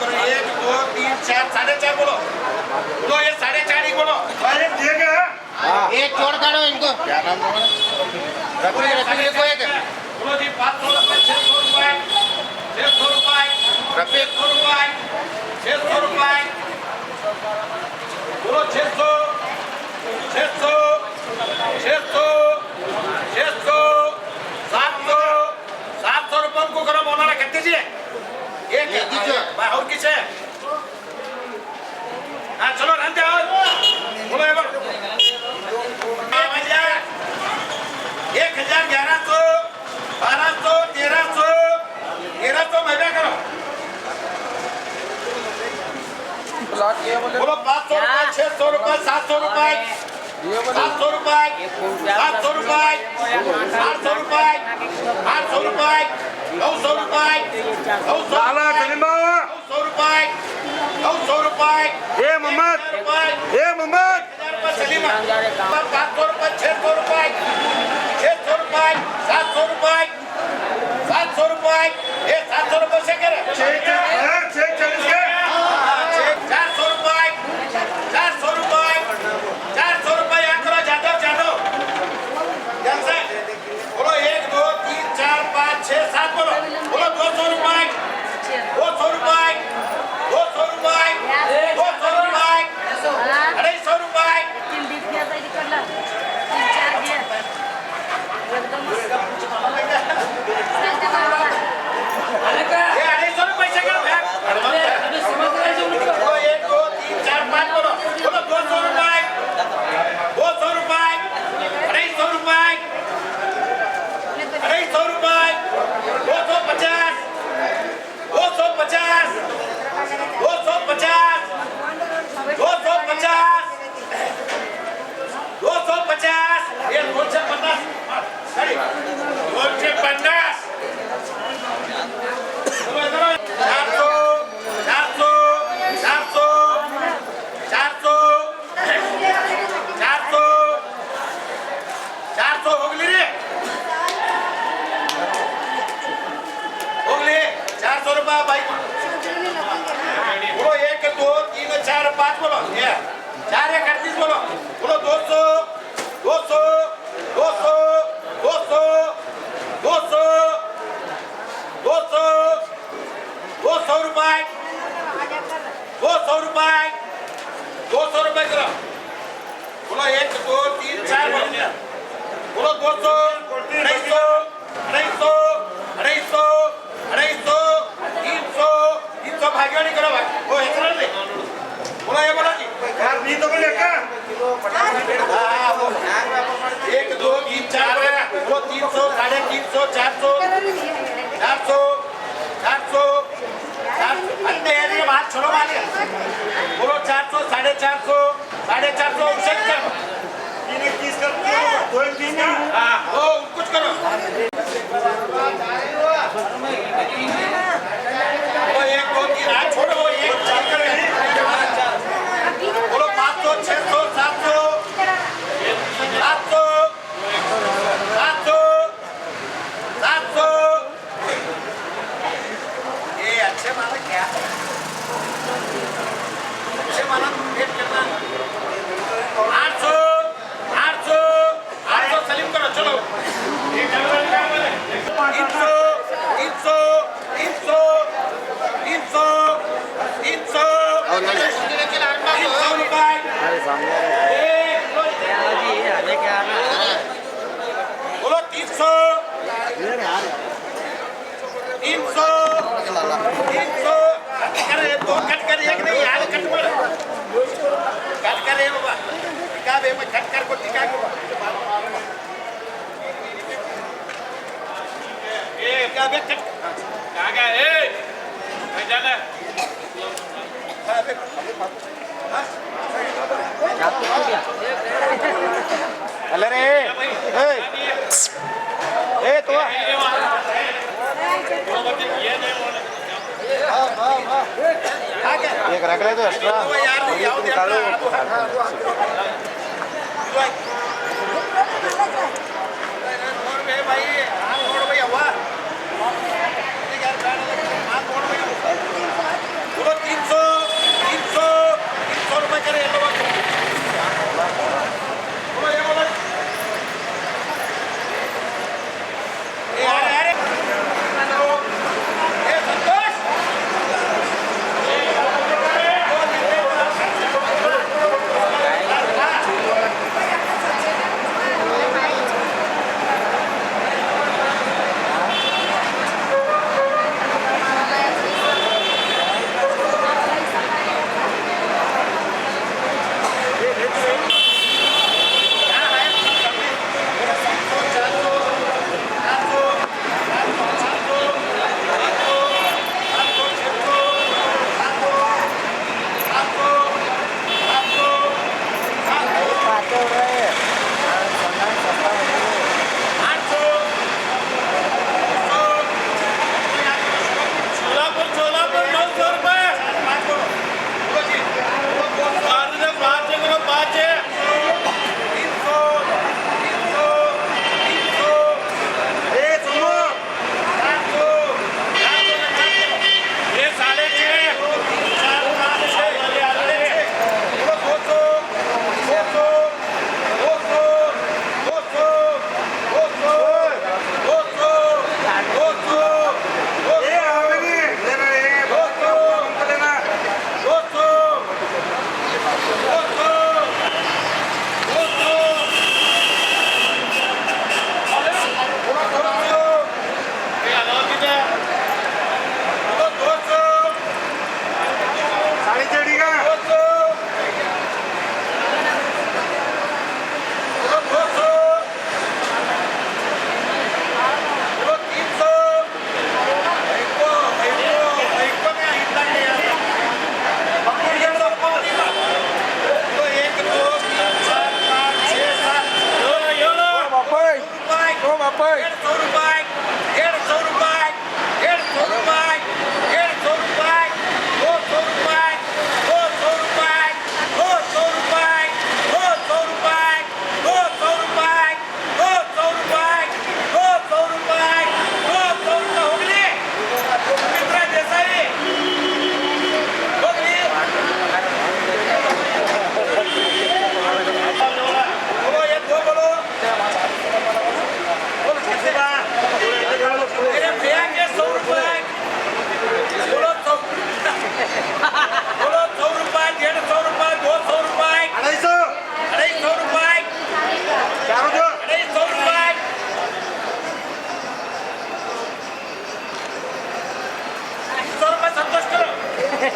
और 1 2 3 4 4.5 बोलो तो ये 4.5 ही बोलो अरे ठीक है एक जोड़ काढो इनको क्या नाम है रफी रफी को एक बोलो जी 500 रुपए 600 रुपए 600 रुपए रफी 600 रुपए 600 रुपए बोलो 600 600 600 600 700 700 रुपए उनको करो मौलाना कहते जी एक भाई और किसे हाँ चलो रहते हो बोलो एक बार 1100 1200 1300 1300 महीना करो बोलो 500 रुपए 600 रुपए 700 रुपए 700 रुपए 700 रुपए 800 रुपए 800 रुपए 900 रुपए 900 रुपए 900 रुपए ए मोहम्मद 500 रुपए 600 रुपए 600 रुपए 700 रुपए 700 रुपए ये 700 रुपए से करे 400 रुपए 400 रुपए 400 रुपए यहाँ करो जादव जादव कैसे बोलो 1 2 3 4 5 6 7 बोलो 200 रुपए 200 रुपए 200 रुपए 200 रुपए 250 रुपए ये 250 रुपए से करो भैया 1 2 3 4 5 बोलो 200 रुपए 200 रुपए 250 रुपए 250 रुपए 250 250 250 250 250 ये 250 सॉरी 250 400 400 400 400 400 400 होगली रे होगली 400 रुपये भाई बोलो 1 2 3 4 5 बोलो ये 4 1 38 बोलो 200 200 200 200 200 200 200 रुपए 200 रुपए 200 रुपए करो बोलो 1 2 3 4 बोलो 200 250 250 250 250 300 भाग्यवानी करो भाई वो इतना ले बोलो ये बोलो जी यार नहीं तो बोले क्या 1 2 3 4 बोलो 300 350 400 400 400 अन्य ये बात छोड़ो वाले बोलो 400 450 450 उसे कर 3 कर 2 3 हाँ वो कुछ करो वो 1 2 3 आज छोड़ो वो 1 4 कर बोलो 500 600 700 700 700 700 ये अच्छे माना क्या अच्छे माना वेट करना 800 800 800 सलीम करो चलो 300 300 300 300 300 रुपए बोलो 300 300 करे दो कट कर एक नहीं यार कट करे बाबा टिका बे मैं कट कर को टिका को ए क्या बे कट कहां गया ए भाई जाना हां बे अरे रे ए तो एक रख ले तो एक्स्ट्रा निकालो भाई भाई हवा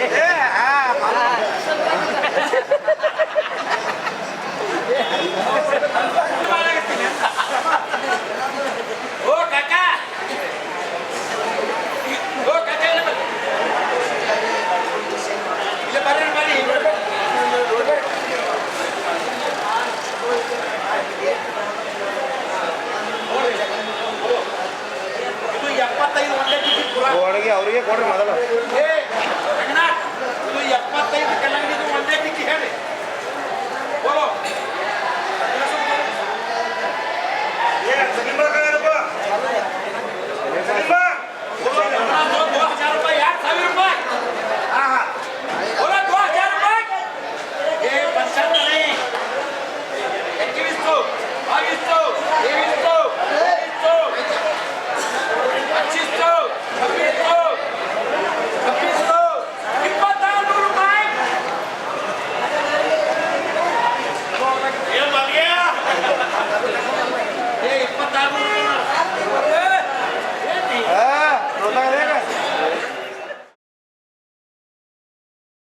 ए, हाँ,